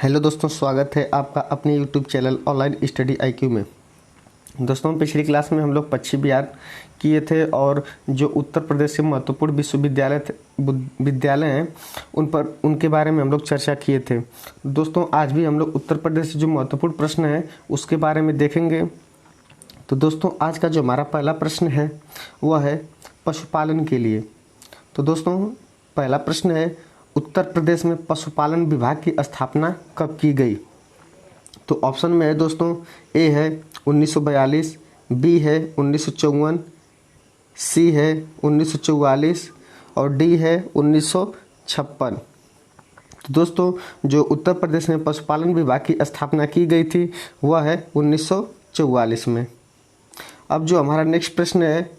Hello दोस्तों, स्वागत है आपका अपने YouTube channel online study IQ में। दोस्तों, पिछली क्लास में हम लोग पश्चिम बिहार किए थे और जो उत्तर प्रदेश के महत्वपूर्ण विद्यालय हैं उनके बारे में हम लोग चर्चा किए थे। दोस्तों, आज भी हम लोग उत्तर प्रदेश से जो महत्वपूर्ण प्रश्न है उसके बारे में देखेंगे। तो दोस्तों, आज का जो हमारा पहला प्रश्न है वह है पशुपालन के लिए। तो दोस्तों, पहला प्रश्न है, उत्तर प्रदेश में पशुपालन विभाग की स्थापना कब की गई? तो ऑप्शन में है दोस्तों, ए है 1942, बी है 1954, सी है 1944 और डी है 1956। तो दोस्तों, जो उत्तर प्रदेश में पशुपालन विभाग की स्थापना की गई थी वह है 1944 में। अब जो हमारा नेक्स्ट प्रश्न है,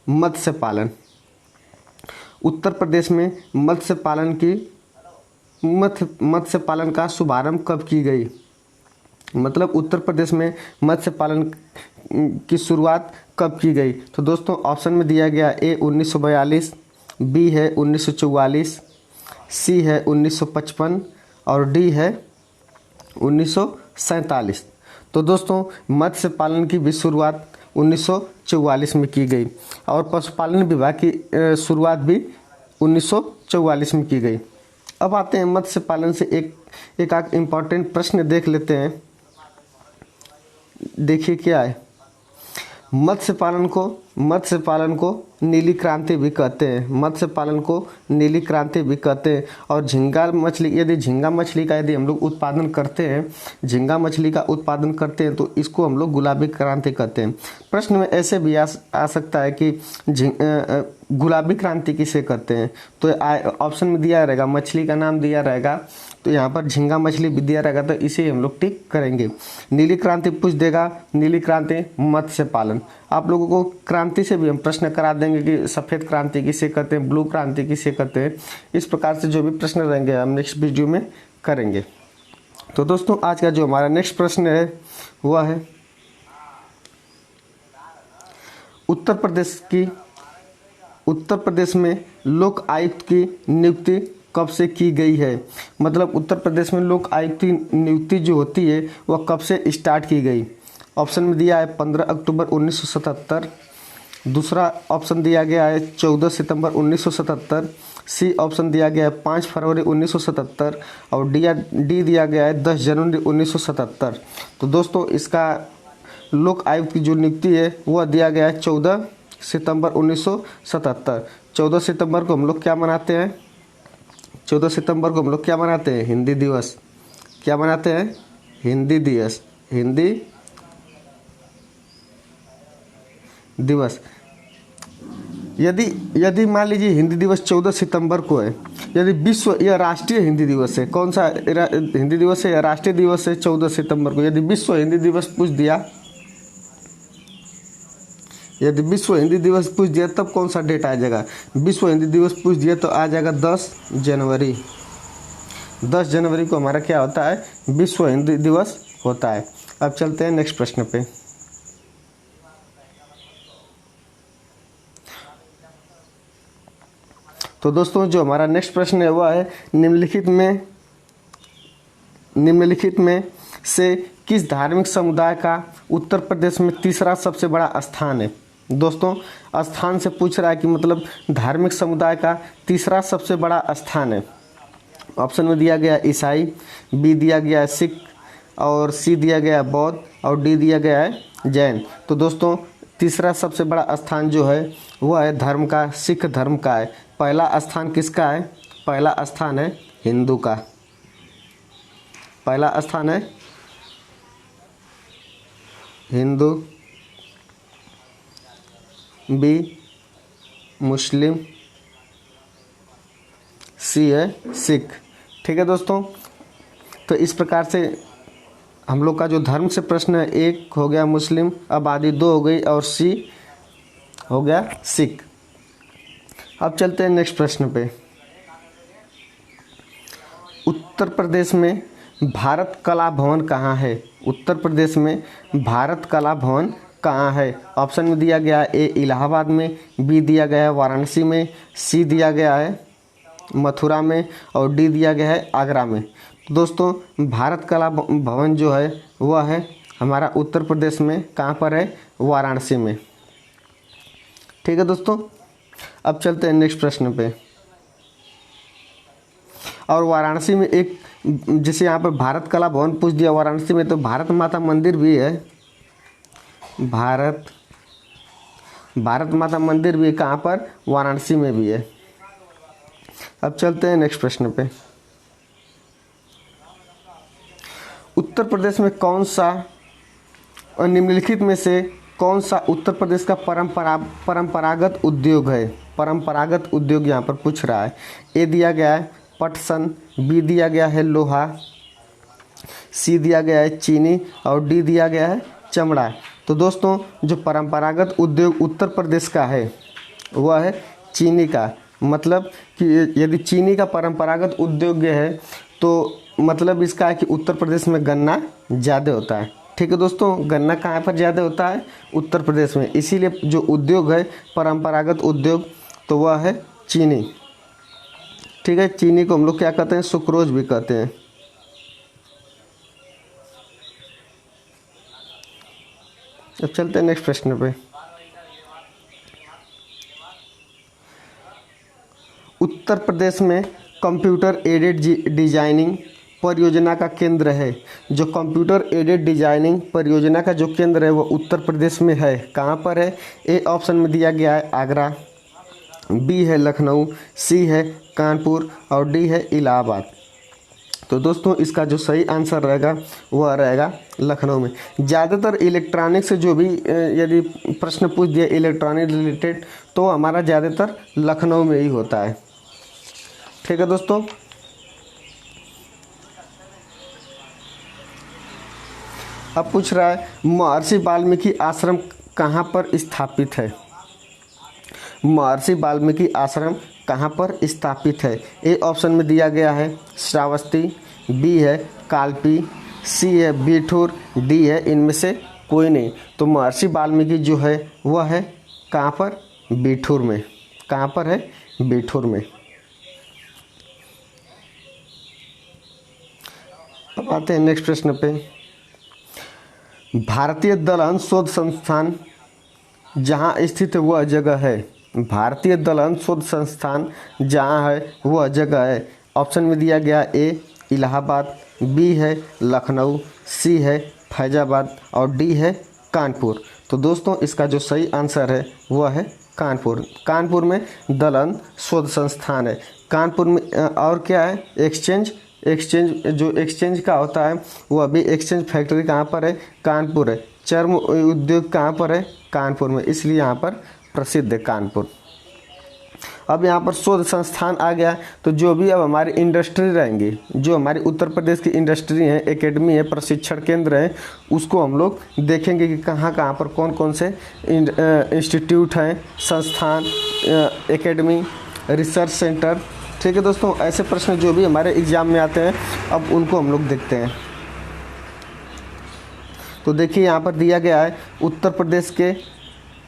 मत्स्य पालन। उत्तर प्रदेश में मत्स्य पालन का शुभारंभ कब की गई? मतलब उत्तर प्रदेश में मत्स्य पालन की शुरुआत कब की गई? तो दोस्तों, ऑप्शन में दिया गया ए 1942, बी है 1944, सी है 1955 और डी है 1947। तो दोस्तों, मत्स्य पालन की भी शुरुआत 1944 में की गई और पशुपालन विभाग की शुरुआत भी 1944 में की गई। अब आते हैं मत्स्य पालन से एक इम्पॉर्टेंट प्रश्न देख लेते हैं। देखिए क्या है, मत्स्य पालन को नीली क्रांति भी कहते हैं। मत्स्य पालन को नीली क्रांति भी कहते हैं। और झींगा मछली का यदि हम लोग उत्पादन करते हैं, झींगा मछली का उत्पादन करते हैं तो इसको हम लोग गुलाबी क्रांति कहते हैं। प्रश्न में ऐसे भी आ सकता है कि गुलाबी क्रांति किसे कहते हैं? तो ऑप्शन में दिया रहेगा, मछली का नाम दिया रहेगा, तो यहाँ पर झींगा मछली भी दिया रहेगा, तो इसे हम लोग टिक करेंगे। नीली क्रांति पूछ देगा, नीली क्रांति मत्स्य पालन। आप लोगों को क्रांति से भी हम प्रश्न करा देंगे कि सफ़ेद क्रांति किसे कहते हैं, ब्लू क्रांति किसे कहते हैं। इस प्रकार से जो भी प्रश्न रहेंगे हम नेक्स्ट वीडियो में करेंगे। तो दोस्तों, आज का जो हमारा नेक्स्ट प्रश्न है वह है, उत्तर प्रदेश में लोक आयुक्त की नियुक्ति कब से की गई है? मतलब उत्तर प्रदेश में लोक आयुक्त की नियुक्ति जो होती है वह कब से स्टार्ट की गई? ऑप्शन में दिया है 15 अक्टूबर 1977, दूसरा ऑप्शन दिया गया है 14 सितंबर 1977, सी ऑप्शन दिया गया है 5 फरवरी 1977 और डी दिया गया है 10 जनवरी 1977। तो दोस्तों, इसका लोक आयुक्त की जो नियुक्ति है वह दिया गया है 14 सितंबर 1977। 14 सितंबर को हम लोग क्या मनाते हैं? 14 सितंबर को हम लोग क्या मनाते हैं? हिंदी दिवस। क्या मनाते हैं? हिंदी दिवस। यदि मान लीजिए हिंदी दिवस 14 सितंबर को है, यदि विश्व या राष्ट्रीय हिंदी दिवस है, कौन सा हिंदी दिवस है या राष्ट्रीय दिवस है 14 सितंबर को, यदि विश्व हिंदी दिवस पूछ दिया, तब कौन सा डेट आ जाएगा? विश्व हिंदी दिवस पूछ दिया तो आ जाएगा 10 जनवरी। 10 जनवरी को हमारा क्या होता है? विश्व हिंदी दिवस होता है। अब चलते हैं नेक्स्ट प्रश्न पे। तो दोस्तों, जो हमारा नेक्स्ट प्रश्न है वह है, निम्नलिखित में से किस धार्मिक समुदाय का उत्तर प्रदेश में तीसरा सबसे बड़ा स्थान है? दोस्तों, स्थान से पूछ रहा है कि मतलब धार्मिक समुदाय का तीसरा सबसे बड़ा स्थान है। ऑप्शन में दिया गया ईसाई, बी दिया गया है सिख और सी दिया गया है बौद्ध और डी दिया गया है जैन। तो दोस्तों, तीसरा सबसे बड़ा स्थान जो है वह है धर्म का, सिख धर्म का है। पहला स्थान किसका है? पहला स्थान है हिंदू का। पहला स्थान है हिंदू, बी मुस्लिम, सी है सिख। ठीक है दोस्तों, तो इस प्रकार से हम लोग का जो धर्म से प्रश्न है, एक हो गया मुस्लिम, आबादी 2 हो गई और सी हो गया सिख। अब चलते हैं नेक्स्ट प्रश्न पे। उत्तर प्रदेश में भारत कला भवन कहाँ है? उत्तर प्रदेश में भारत कला भवन कहाँ है? ऑप्शन में दिया गया है ए इलाहाबाद में, बी दिया गया है वाराणसी में, सी दिया गया है मथुरा में और डी दिया गया है आगरा में। तो दोस्तों भारत कला भवन जो है वह है हमारा उत्तर प्रदेश में, कहाँ पर है, वाराणसी में। ठीक है दोस्तों, अब चलते हैं नेक्स्ट प्रश्न पे। और वाराणसी में एक, जैसे यहाँ पर भारत कला भवन पूछ दिया, वाराणसी में तो भारत माता मंदिर भी है, भारत माता मंदिर भी कहाँ पर, वाराणसी में भी है। अब चलते हैं नेक्स्ट प्रश्न पे। उत्तर प्रदेश में कौन सा और निम्नलिखित में से कौन सा उत्तर प्रदेश का परंपरागत उद्योग है? परंपरागत उद्योग यहाँ पर पूछ रहा है। ए दिया गया है पटसन, बी दिया गया है लोहा, सी दिया गया है चीनी और डी दिया गया है चमड़ा। तो दोस्तों जो परंपरागत उद्योग उत्तर प्रदेश का है वह है चीनी का। मतलब कि यदि चीनी का परंपरागत उद्योग है तो मतलब इसका है कि उत्तर प्रदेश में गन्ना ज़्यादा होता है। ठीक है दोस्तों, गन्ना कहाँ पर ज़्यादा होता है, उत्तर प्रदेश में, इसीलिए जो उद्योग है परंपरागत उद्योग तो वह है चीनी। ठीक है, चीनी को हम लोग क्या कहते हैं, सुक्रोज भी कहते हैं। अब चलते हैं नेक्स्ट प्रश्न पे। उत्तर प्रदेश में कंप्यूटर एडेड डिजाइनिंग परियोजना का केंद्र है। जो कंप्यूटर एडेड डिजाइनिंग परियोजना का जो केंद्र है वो उत्तर प्रदेश में है। कहाँ पर है? ए ऑप्शन में दिया गया है आगरा, बी है लखनऊ, सी है कानपुर और डी है इलाहाबाद। तो दोस्तों इसका जो सही आंसर रहेगा वह रहेगा लखनऊ में। ज़्यादातर इलेक्ट्रॉनिक से जो भी यदि प्रश्न पूछ दिया इलेक्ट्रॉनिक रिलेटेड तो हमारा ज़्यादातर लखनऊ में ही होता है। ठीक है दोस्तों, अब पूछ रहा है महर्षि वाल्मीकि आश्रम कहाँ पर स्थापित है? महर्षि वाल्मीकि आश्रम कहाँ पर स्थापित है? ए ऑप्शन में दिया गया है श्रावस्ती, बी है कालपी, सी है बिठूर, डी है इनमें से कोई नहीं। तो महर्षि वाल्मीकि जो है वह है कहाँ पर? बिठूर में। कहाँ पर है? बिठूर में। अब आते हैं नेक्स्ट प्रश्न पे। भारतीय दलहन शोध संस्थान जहाँ स्थित वह जगह है। भारतीय दलहन शोध संस्थान जहाँ है वह जगह है। ऑप्शन में दिया गया ए इलाहाबाद, बी है लखनऊ, सी है फैजाबाद और डी है कानपुर। तो दोस्तों इसका जो सही आंसर है वह है कानपुर। कानपुर में दलहन शोध संस्थान है। कानपुर में और क्या है? एक्सचेंज जो एक्सचेंज का होता है वो अभी एक्सचेंज फैक्ट्री कहाँ पर है? कानपुर है। चर्म उद्योग कहाँ पर है? कानपुर में, इसलिए यहाँ पर प्रसिद्ध है कानपुर। अब यहाँ पर शोध संस्थान आ गया तो जो भी अब हमारी इंडस्ट्री रहेंगी, जो हमारी उत्तर प्रदेश की इंडस्ट्री है, एकेडमी है, प्रशिक्षण केंद्र है, उसको हम लोग देखेंगे कि कहाँ कहाँ पर कौन कौन से इंस्टीट्यूट हैं, संस्थान, एकेडमी, रिसर्च सेंटर। ठीक है दोस्तों, ऐसे प्रश्न जो भी हमारे एग्जाम में आते हैं अब उनको हम लोग देखते हैं। तो देखिए यहाँ पर दिया गया है उत्तर प्रदेश के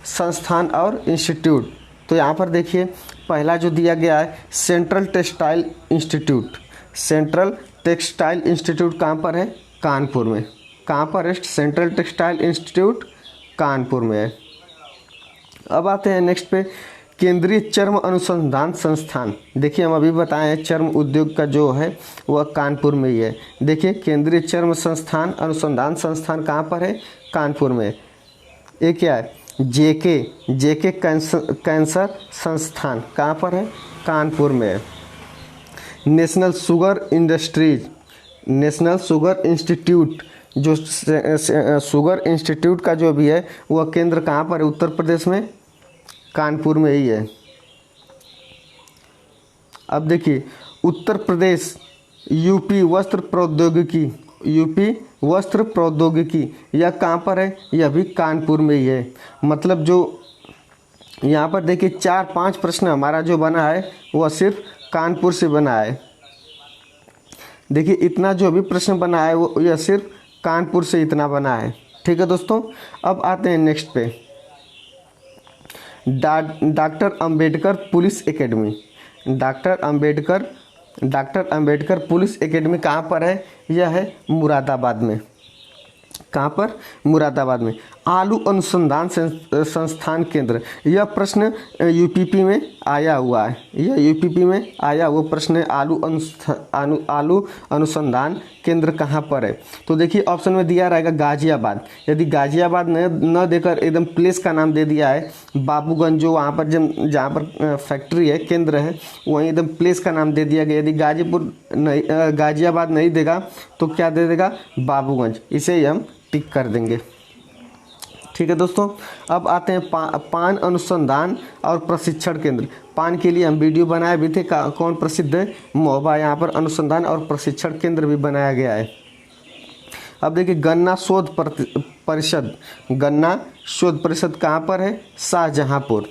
संस्थान और इंस्टीट्यूट। तो यहाँ पर देखिए पहला जो दिया गया है central textile institute. Central textile institute कहाँ पर है? कानपुर में। कहाँ पर है सेंट्रल टेक्सटाइल इंस्टीट्यूट? कानपुर में है। अब आते हैं नेक्स्ट पे, केंद्रीय चर्म अनुसंधान संस्थान। देखिए हम अभी बताए हैं चर्म उद्योग का जो है वह कानपुर में ही है। देखिए केंद्रीय चर्म संस्थान अनुसंधान संस्थान कहाँ पर है? कानपुर में। ये क्या है? जेके कैंसर संस्थान कहाँ पर है? कानपुर में है। नेशनल शुगर इंस्टीट्यूट, जो शुगर इंस्टीट्यूट का जो भी है वह केंद्र कहाँ पर है? उत्तर प्रदेश में, कानपुर में ही है। अब देखिए उत्तर प्रदेश यूपी वस्त्र प्रौद्योगिकी यह कहाँ पर है? यह भी कानपुर में ही है। मतलब जो यहाँ पर देखिए 4-5 प्रश्न हमारा जो बना है वह सिर्फ कानपुर से बना है। देखिए इतना जो भी प्रश्न बना है वो यह सिर्फ कानपुर से इतना बना है। ठीक है दोस्तों, अब आते हैं नेक्स्ट पे, doctor Ambedkar police academy. Doctor Ambedkar doctor Ambedkar police academy कहाँ पर है? यह है मुरादाबाद में। कहाँ पर? मुरादाबाद में। आलू अनुसंधान संस्थान केंद्र, यह प्रश्न यूपीपी में आया हुआ है। यह यूपीपी में आया हुआ प्रश्न है। आलू अनुसंधान केंद्र कहाँ पर है? तो देखिए ऑप्शन में दिया रहेगा गाजियाबाद। यदि गाजियाबाद न देकर एकदम प्लेस का नाम दे दिया है, बाबूगंज जो वहाँ पर जहाँ पर फैक्ट्री है, केंद्र है, वहीं एकदम प्लेस का नाम दे दिया गया। यदि गाजियाबाद नहीं देगा तो क्या दे देगा? बाबूगंज। इसे ही हम टिक कर देंगे। ठीक है दोस्तों, अब आते हैं पान अनुसंधान और प्रशिक्षण केंद्र। पान के लिए हम वीडियो बनाए भी थे, कौन प्रसिद्ध है? महोबा। यहाँ पर अनुसंधान और प्रशिक्षण केंद्र भी बनाया गया है। अब देखिए गन्ना शोध परिषद, गन्ना शोध परिषद कहाँ पर है? शाहजहाँपुर।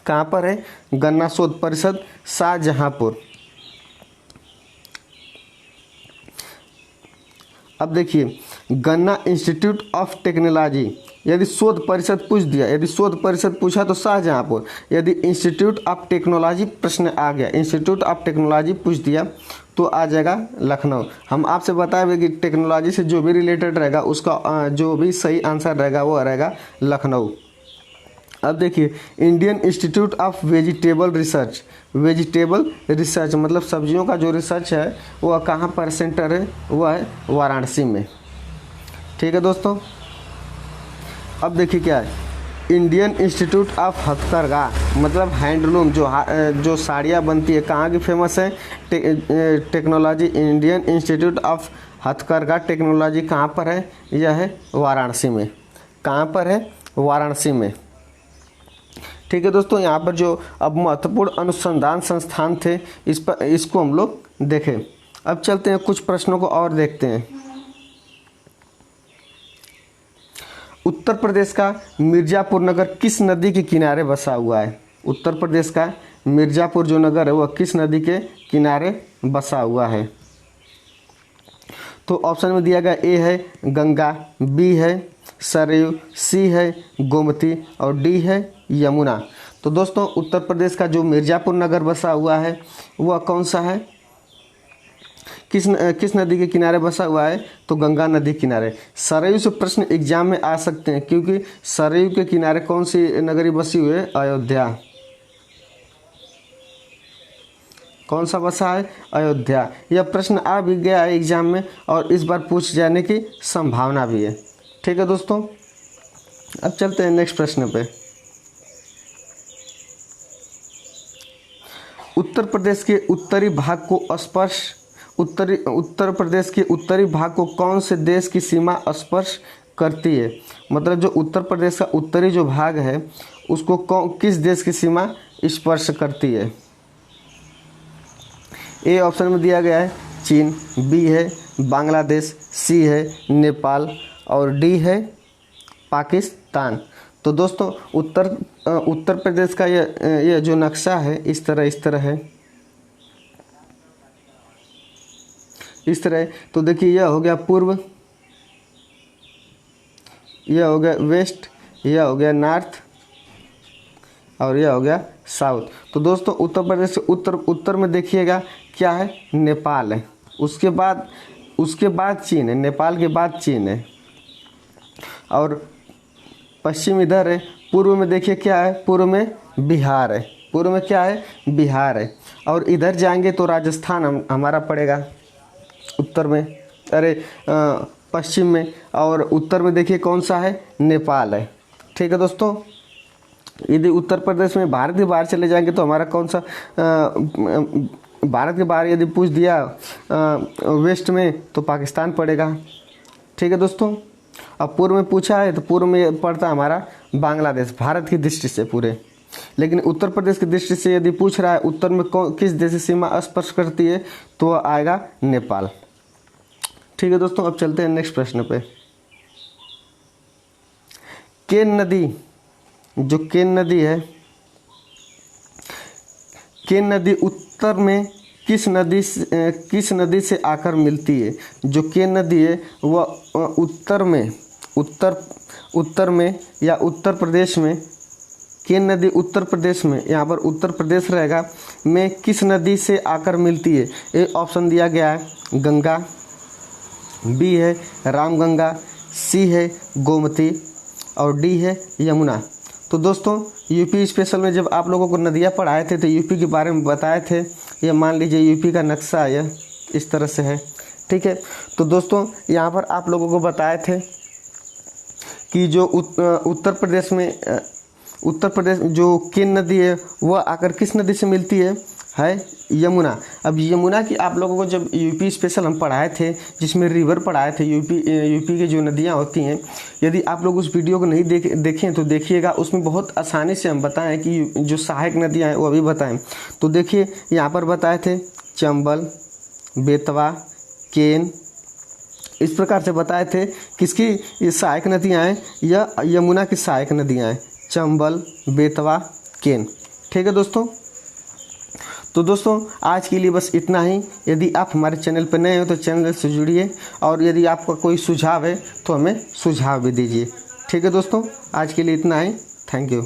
कहाँ पर है? गन्ना शोध परिषद शाहजहाँपुर। अब देखिए गन्ना इंस्टीट्यूट ऑफ टेक्नोलॉजी, यदि शोध परिषद पूछ दिया, यदि शोध परिषद पूछा तो शाहजहाँपुर। यदि इंस्टीट्यूट ऑफ टेक्नोलॉजी प्रश्न आ गया, इंस्टीट्यूट ऑफ टेक्नोलॉजी पूछ दिया तो आ जाएगा लखनऊ। हम आपसे बताए कि टेक्नोलॉजी से जो भी रिलेटेड रहेगा उसका जो भी सही आंसर रहेगा वो रहेगा लखनऊ। अब देखिए Indian institute of vegetable research, vegetable research मतलब सब्जियों का जो रिसर्च है वह कहाँ पर सेंटर है? वह है वाराणसी में। ठीक है दोस्तों, अब देखिए क्या है, इंडियन इंस्टीट्यूट ऑफ हथकरघा मतलब हैंडलूम, जो साड़ियाँ बनती है, कहाँ की फेमस है? टेक्नोलॉजी, इंडियन इंस्टीट्यूट ऑफ हथकरघा टेक्नोलॉजी कहाँ पर है? यह है वाराणसी में। कहाँ पर है? वाराणसी में। ठीक है दोस्तों, यहाँ पर जो अब महत्वपूर्ण अनुसंधान संस्थान थे इसको हम लोग देखें। अब चलते हैं कुछ प्रश्नों को और देखते हैं। उत्तर प्रदेश का मिर्ज़ापुर नगर किस नदी के किनारे बसा हुआ है? उत्तर प्रदेश का मिर्ज़ापुर जो नगर है वह किस नदी के किनारे बसा हुआ है? तो ऑप्शन में दिया गया ए है गंगा, बी है सरयू, सी है गोमती और डी है यमुना। तो दोस्तों उत्तर प्रदेश का जो मिर्ज़ापुर नगर बसा हुआ है वह कौन सा है? किस नदी के किनारे बसा हुआ है? तो गंगा नदी किनारे। सरयू से प्रश्न एग्जाम में आ सकते हैं क्योंकि सरयू के किनारे कौन सी नगरी बसी हुई है? अयोध्या। कौन सा बसा है? अयोध्या। यह प्रश्न आ भी गया है एग्जाम में और इस बार पूछ जाने की संभावना भी है। ठीक है दोस्तों, अब चलते हैं नेक्स्ट प्रश्न पे। उत्तर प्रदेश के उत्तरी भाग को स्पर्श उत्तर प्रदेश के उत्तरी भाग को कौन से देश की सीमा स्पर्श करती है? मतलब जो उत्तर प्रदेश का उत्तरी जो भाग है उसको किस देश की सीमा स्पर्श करती है? ए ऑप्शन में दिया गया है चीन, बी है बांग्लादेश, सी है नेपाल और डी है पाकिस्तान। तो दोस्तों उत्तर प्रदेश का ये जो नक्शा है इस तरह है, इस तरह। तो देखिए यह हो गया पूर्व, यह हो गया वेस्ट, यह हो गया नॉर्थ और यह हो गया साउथ। तो दोस्तों उत्तर प्रदेश से उत्तर में देखिएगा क्या है? नेपाल है। उसके बाद चीन है, नेपाल के बाद चीन है। और पश्चिम इधर है। पूर्व में देखिए क्या है? पूर्व में बिहार है। पूर्व में क्या है? बिहार है। और इधर जाएंगे तो राजस्थान हमारा पड़ेगा उत्तर में, पश्चिम में। और उत्तर में देखिए कौन सा है? नेपाल है। ठीक है दोस्तों, यदि उत्तर प्रदेश में भारत के बाहर चले जाएंगे तो हमारा कौन सा भारत के बाहर यदि पूछ दिया वेस्ट में तो पाकिस्तान पड़ेगा। ठीक है दोस्तों, अब पूर्व में पूछा है तो पूर्व में पड़ता हमारा बांग्लादेश, भारत की दृष्टि से पूरे। लेकिन उत्तर प्रदेश की दृष्टि से यदि पूछ रहा है उत्तर में किस देश की सीमा स्पर्श करती है तो आएगा नेपाल। ठीक है दोस्तों, अब चलते हैं नेक्स्ट प्रश्न पे। केन नदी, जो केन नदी है, केन नदी उत्तर में किस नदी से आकर मिलती है? जो केन नदी है वह उत्तर में या उत्तर प्रदेश में केन नदी उत्तर प्रदेश में, यहाँ पर उत्तर प्रदेश रहेगा, में किस नदी से आकर मिलती है? ए ऑप्शन दिया गया है गंगा, बी है रामगंगा, सी है गोमती और डी है यमुना। तो दोस्तों यूपी स्पेशल में जब आप लोगों को नदियाँ पढ़ाए थे तो यूपी के बारे में बताए थे। ये मान लीजिए यूपी का नक्शा यह इस तरह से है, ठीक है। तो दोस्तों यहाँ पर आप लोगों को बताए थे कि जो उत्तर प्रदेश जो केन नदी है वह आकर किस नदी से मिलती है यमुना। अब यमुना की आप लोगों को जब यूपी स्पेशल हम पढ़ाए थे, जिसमें रिवर पढ़ाए थे, यूपी की जो नदियाँ होती हैं, यदि आप लोग उस वीडियो को नहीं देखें तो देखिएगा, उसमें बहुत आसानी से हम बताएं कि जो सहायक नदियाँ हैं वो अभी बताएं। तो देखिए यहाँ पर बताए थे चंबल, बेतवा, केन, इस प्रकार से बताए थे किसकी ये सहायक नदियाँ हैं, या यमुना की सहायक नदियाँ हैं, चंबल, बेतवा, केन, ठीक है दोस्तों। तो दोस्तों आज के लिए बस इतना ही। यदि आप हमारे चैनल पर नए हो तो चैनल से जुड़िए, और यदि आपका कोई सुझाव है तो हमें सुझाव भी दीजिए, ठीक है दोस्तों। आज के लिए इतना ही, थैंक यू।